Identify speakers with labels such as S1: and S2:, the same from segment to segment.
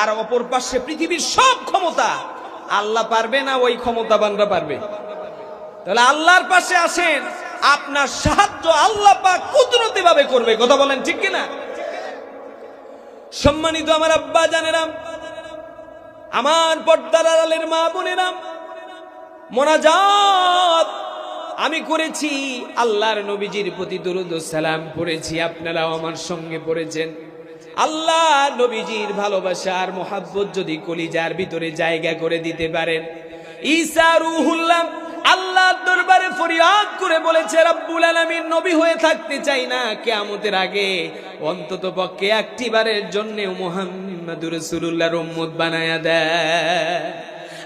S1: আর অপর পাশে পৃথিবীর সব ক্ষমতা। আল্লাহ পারবে না, ওই ক্ষমতাবানরা পারবে। তাহলে আল্লাহর পাশে আসেন, আপনার সাহায্য আল্লাহ পাক কুদরতি ভাবে করবে। কথা বলেন ঠিক কিনা? সম্মানিত আমার আব্বা জানেরা, আমার পর্দার আড়ালের মা বোনেরা, মোনাজাত আমি করেছি, আল্লাহর নবীজির প্রতি দরুদ ও সালাম পড়েছি, আপনারাও আমার সঙ্গে পড়েছেন। আল্লাহ নবীজির ভালোবাসার মোহাব্বত যদি কলিজার ভিতরে জায়গা করে দিতে পারেন, ঈসা রূহুল্লাহ আল্লাহর দরবারে ফরিয়াদ করে বলেছে, রব্বুল আলামিন নবী হয়ে থাকতে চাই না, কিয়ামতের আগে অন্তত পক্ষে একটিবারের জন্য মুহাম্মদুর রাসূলুল্লাহর উম্মত বানায়া দেয়।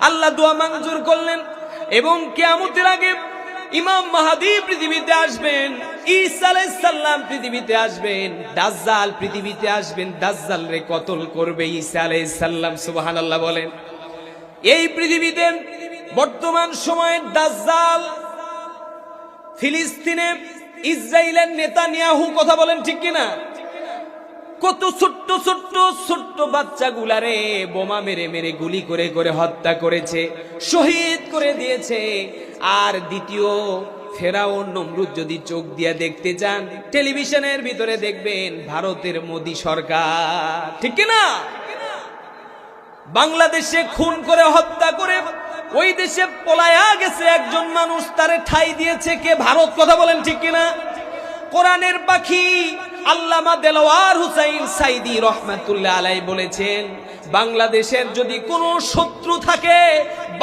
S1: আল্লাহ দোয়া মঞ্জুর করলেন এবং কিয়ামতের আগে ইমাম মাহদী পৃথিবীতে আসবেন, ঈসা আলাইহিস সালাম পৃথিবীতে আসবেন, দাজ্জাল পৃথিবীতে আসবেন, দাজ্জাল রে কতল করবে ঈসা আলাইহিস সালাম। সুবহানাল্লাহ বলেন। এই পৃথিবীতে বর্তমান সময়ের দাজ্জাল ফিলিস্তিনে ইসরায়েলের নেতানিয়াহু। কথা বলেন ঠিক কিনা? কত ছোট্ট ছোট্ট ছোট্ট বাচ্চাগুলারে বোমা মেরে মেরে গুলি করে করে হত্যা করেছে, শহীদ করে দিয়েছে। আর দ্বিতীয় ফেরাউন নমরুদ যদি চোখ দিয়ে দেখতে চান, টেলিভিশনের ভিতরে দেখবেন ভারতের মোদী সরকার। ঠিক কিনা? বাংলাদেশে খুন করে হত্যা করে ওই দেশে পলায়া গেছে একজন মানুষ, তারে ঠাই দিয়েছে কে? ভারত। কথা বলেন ঠিক কিনা? কোরআনের পাখি আল্লামা দেলোয়ার হুসাইন সাইদি রহমাতুল্লাহ আলাইহি বলেছেন, বাংলাদেশের যদি কোনো শত্রু থাকে,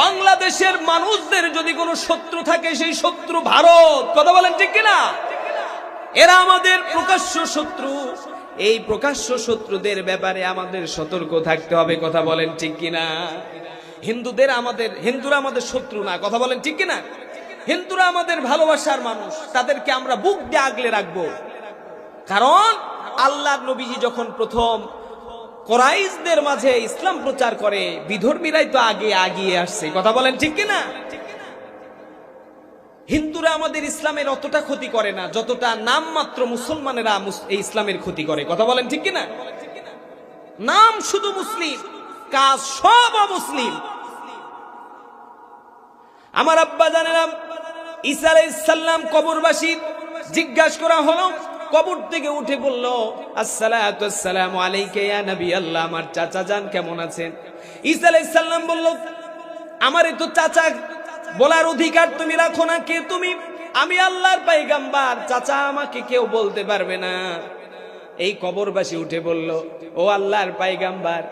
S1: বাংলাদেশের মানুষদের যদি কোনো শত্রু থাকে, সেই শত্রু ভারত। কথা বলেন ঠিক কিনা? এরা আমাদের প্রকাশ্য শত্রু। এই প্রকাশ্য শত্রুদের ব্যাপারে আমাদের সতর্ক থাকতে হবে। কথা বলেন ঠিক কিনা? হিন্দুরা আমাদের শত্রু না। কথা বলেন ঠিক কিনা? হিন্দুরা আমাদের ভালোবাসার মানুষ, তাদেরকে আমরা বুক দিয়ে আগলে রাখবো। কারণ আল্লাহর নবীজি যখন প্রথম কুরাইশদের মাঝে ইসলাম প্রচার করে, বিধর্মীরাই তো আগে আগিয়ে আসছে। কথা বলেন ঠিক কিনা? হিন্দুরা আমাদের ইসলামের অতটা ক্ষতি করে না যতটা নামমাত্র মুসলমানেরা এই ইসলামের ক্ষতি করে। কথা বলেন ঠিক কিনা? নাম শুধু মুসলিম, কাজ সব অমুসলিম। আমার আব্বা জানেরা, ঈসা আলাইহিস সালাম কবরবাসী, জিজ্ঞাসা করা হলো, কবর থেকে উঠে বলল, আসসালাতু ওয়াসসালামু আলাইকা ইয়া নবী আল্লাহ, আমার চাচা যান কেমন আছেন? ঈসা আলাইহিস সালাম বলল, আমারে তো চাচা বলার অধিকার তুমি রাখো না। কে তুমি? আমি আল্লাহর পয়গম্বর, চাচা আমাকে কেউ বলতে পারবে না। এই কবরবাসী উঠে বলল, ও আল্লাহর পয়গম্বর,